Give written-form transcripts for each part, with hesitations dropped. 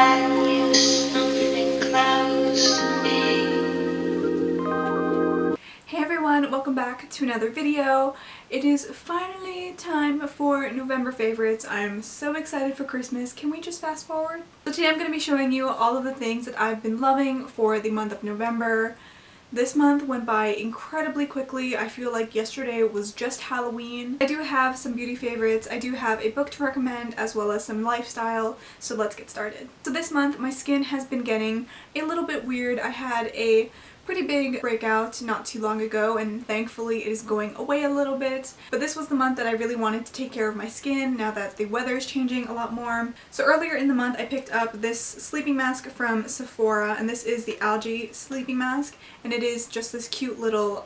find you something close to me. Hey everyone, welcome back to another video. It is finally time for November favorites. I'm so excited for Christmas. Can we just fast forward? So today I'm going to be showing you all of the things that I've been loving for the month of November. This month went by incredibly quickly. I feel like yesterday was just Halloween. I do have some beauty favorites. I do have a book to recommend as well as some lifestyle, so let's get started. So this month my skin has been getting a little bit weird. I had a pretty big breakout not too long ago and thankfully it is going away a little bit. But this was the month that I really wanted to take care of my skin now that the weather is changing a lot more. So earlier in the month I picked up this sleeping mask from Sephora, and this is the algae sleeping mask, and it is just this cute little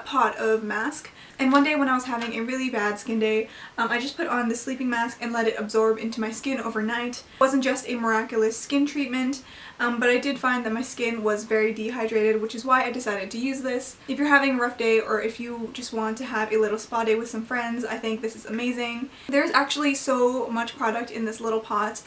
pot of mask. And one day when I was having a really bad skin day, I just put on the sleeping mask and let it absorb into my skin overnight. It wasn't just a miraculous skin treatment, but I did find that my skin was very dehydrated, which is why I decided to use this. If you're having a rough day or if you just want to have a little spa day with some friends, I think this is amazing. There's actually so much product in this little pot.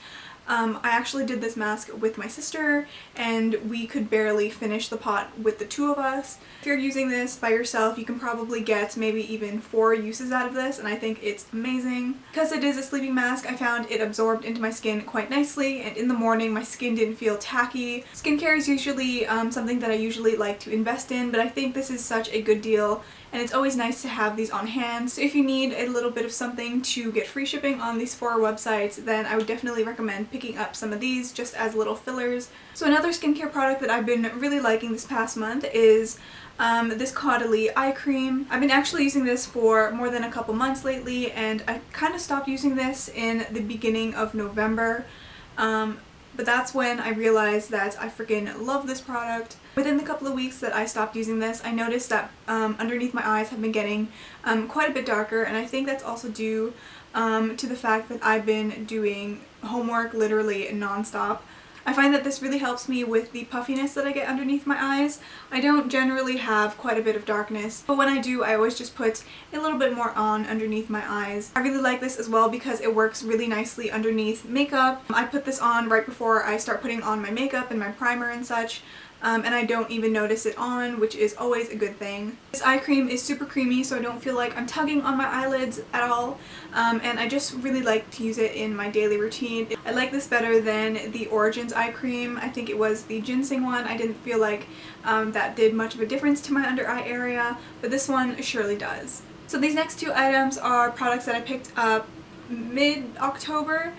I actually did this mask with my sister and we could barely finish the pot with the two of us. If you're using this by yourself, you can probably get maybe even 4 uses out of this, and I think it's amazing. Because it is a sleeping mask, I found it absorbed into my skin quite nicely, and in the morning my skin didn't feel tacky. Skincare is usually something that I usually like to invest in, but I think this is such a good deal and it's always nice to have these on hand. So if you need a little bit of something to get free shipping on these 4 websites, then I would definitely recommend picking up some of these just as little fillers. So another skincare product that I've been really liking this past month is this Caudalie eye cream. I've been actually using this for more than a couple months lately, and I kind of stopped using this in the beginning of November. But that's when I realized that I freaking love this product. Within the couple of weeks that I stopped using this, I noticed that underneath my eyes have been getting quite a bit darker, and I think that's also due to the fact that I've been doing homework literally non-stop. I find that this really helps me with the puffiness that I get underneath my eyes. I don't generally have quite a bit of darkness, but when I do, I always just put a little bit more on underneath my eyes. I really like this as well because it works really nicely underneath makeup. I put this on right before I start putting on my makeup and my primer and such. And I don't even notice it on, which is always a good thing. This eye cream is super creamy, so I don't feel like I'm tugging on my eyelids at all, and I just really like to use it in my daily routine. I like this better than the Origins eye cream. I think it was the ginseng one. I didn't feel like that did much of a difference to my under eye area, but this one surely does. So these next 2 items are products that I picked up mid-October,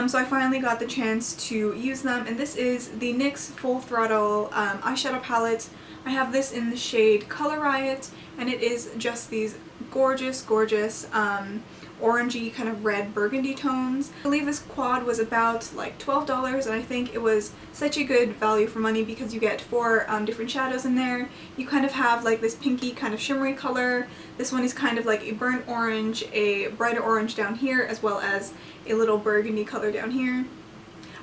so I finally got the chance to use them, and this is the NYX Full Throttle eyeshadow palette. I have this in the shade Color Riot, and it is just these gorgeous orangey kind of red burgundy tones. I believe this quad was about like $12, and I think it was such a good value for money because you get 4 different shadows in there. You kind of have like this pinky kind of shimmery color. This one is kind of like a burnt orange, a brighter orange down here, as well as a little burgundy color down here.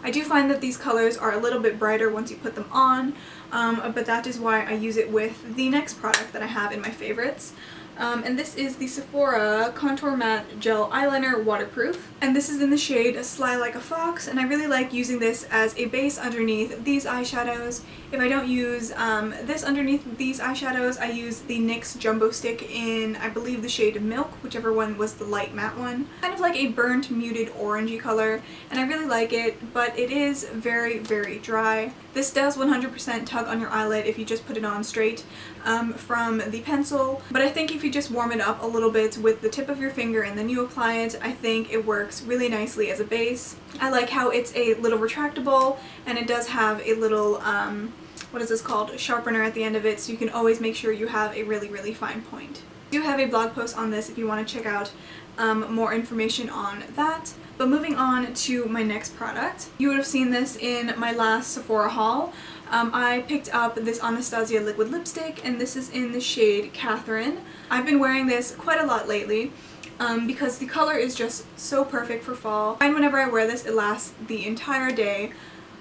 I do find that these colors are a little bit brighter once you put them on, but that is why I use it with the next product that I have in my favorites. And this is the Sephora Contour Matte Gel Eyeliner Waterproof. And this is in the shade Sly Like a Fox, and I really like using this as a base underneath these eyeshadows. If I don't use this underneath these eyeshadows, I use the NYX Jumbo Stick in, I believe, the shade Milk, whichever one was the light matte one. Kind of like a burnt muted orangey color, and I really like it, but it is very, very dry. This does 100% tug on your eyelid if you just put it on straight from the pencil, but I think if you just warm it up a little bit with the tip of your finger and then you apply it, I think it works really nicely as a base. I like how it's a little retractable, and it does have a little, what is this called, sharpener at the end of it, so you can always make sure you have a really, really fine point. I do have a blog post on this if you want to check out more information on that. But moving on to my next product. You would have seen this in my last Sephora haul. I picked up this Anastasia liquid lipstick, and this is in the shade Catherine. I've been wearing this quite a lot lately because the color is just so perfect for fall. And whenever I wear this, it lasts the entire day.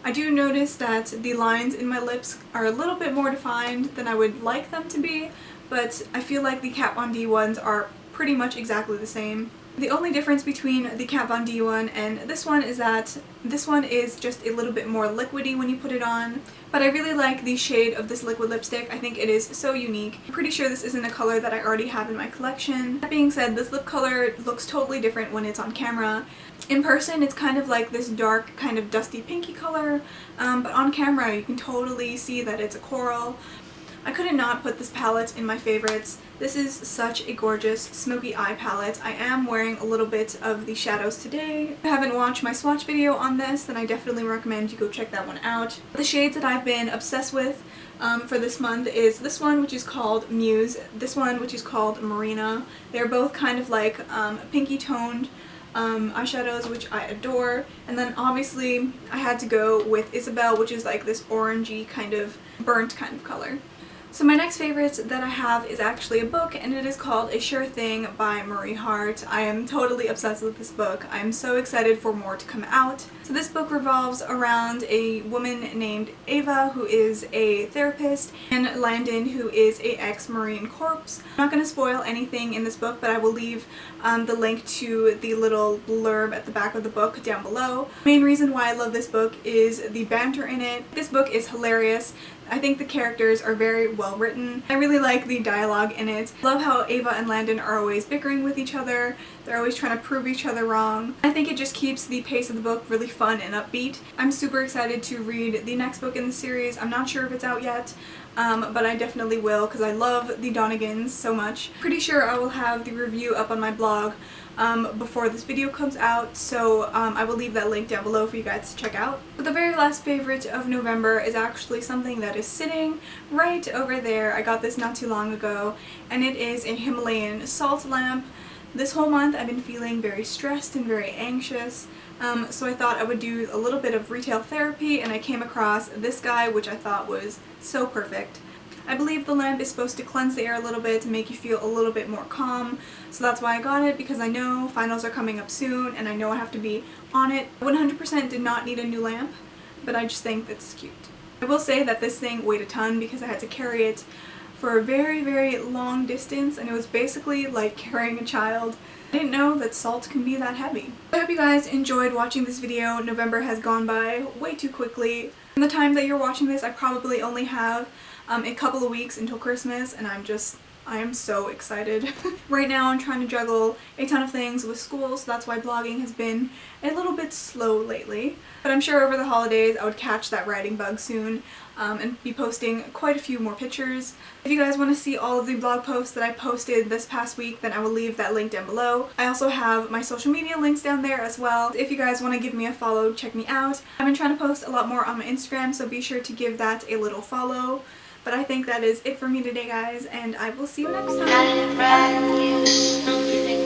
I do notice that the lines in my lips are a little bit more defined than I would like them to be, but I feel like the Kat Von D ones are pretty much exactly the same. The only difference between the Kat Von D one and this one is that this one is just a little bit more liquidy when you put it on. But I really like the shade of this liquid lipstick. I think it is so unique. I'm pretty sure this isn't a color that I already have in my collection. That being said, this lip color looks totally different when it's on camera. In person, it's kind of like this dark, kind of dusty pinky color, but on camera you can totally see that it's a coral. I couldn't not put this palette in my favorites. This is such a gorgeous smoky eye palette. I am wearing a little bit of the shadows today. If you haven't watched my swatch video on this, then I definitely recommend you go check that one out. The shades that I've been obsessed with for this month is this one, which is called Muse, this one, which is called Marina. They're both kind of like pinky toned eyeshadows, which I adore. And then obviously I had to go with Isabel, which is like this orangey kind of burnt kind of color. So my next favorite that I have is actually a book, and it is called A Sure Thing by Marie Hart. I am totally obsessed with this book. I am so excited for more to come out. So this book revolves around a woman named Ava, who is a therapist, and Landon, who is a ex-Marine corpse. I'm not going to spoil anything in this book, but I will leave the link to the little blurb at the back of the book down below. The main reason why I love this book is the banter in it. This book is hilarious. I think the characters are very well written. I really like the dialogue in it. I love how Ava and Landon are always bickering with each other. They're always trying to prove each other wrong. I think it just keeps the pace of the book really fun and upbeat. I'm super excited to read the next book in the series. I'm not sure if it's out yet, but I definitely will because I love the Donegans so much. Pretty sure I will have the review up on my blog before this video comes out, so I will leave that link down below for you guys to check out. But the very last favorite of November is actually something that is sitting right over there. I got this not too long ago, and it is a Himalayan salt lamp. This whole month I've been feeling very stressed and very anxious, so I thought I would do a little bit of retail therapy, and I came across this guy, which I thought was so perfect. I believe the lamp is supposed to cleanse the air a little bit to make you feel a little bit more calm, so that's why I got it, because I know finals are coming up soon and I know I have to be on it. 100% did not need a new lamp, but I just think that's cute. I will say that this thing weighed a ton because I had to carry it for a very, very long distance, and it was basically like carrying a child. I didn't know that salt can be that heavy. I hope you guys enjoyed watching this video. November has gone by way too quickly. From the time that you're watching this, I probably only have a couple of weeks until Christmas, and I am so excited. Right now I'm trying to juggle a ton of things with school, so that's why blogging has been a little bit slow lately. But I'm sure over the holidays I would catch that writing bug soon and be posting quite a few more pictures. If you guys want to see all of the blog posts that I posted this past week, then I will leave that link down below. I also have my social media links down there as well. If you guys want to give me a follow, check me out. I've been trying to post a lot more on my Instagram, so be sure to give that a little follow. But I think that is it for me today, guys, and I will see you next time. I write you something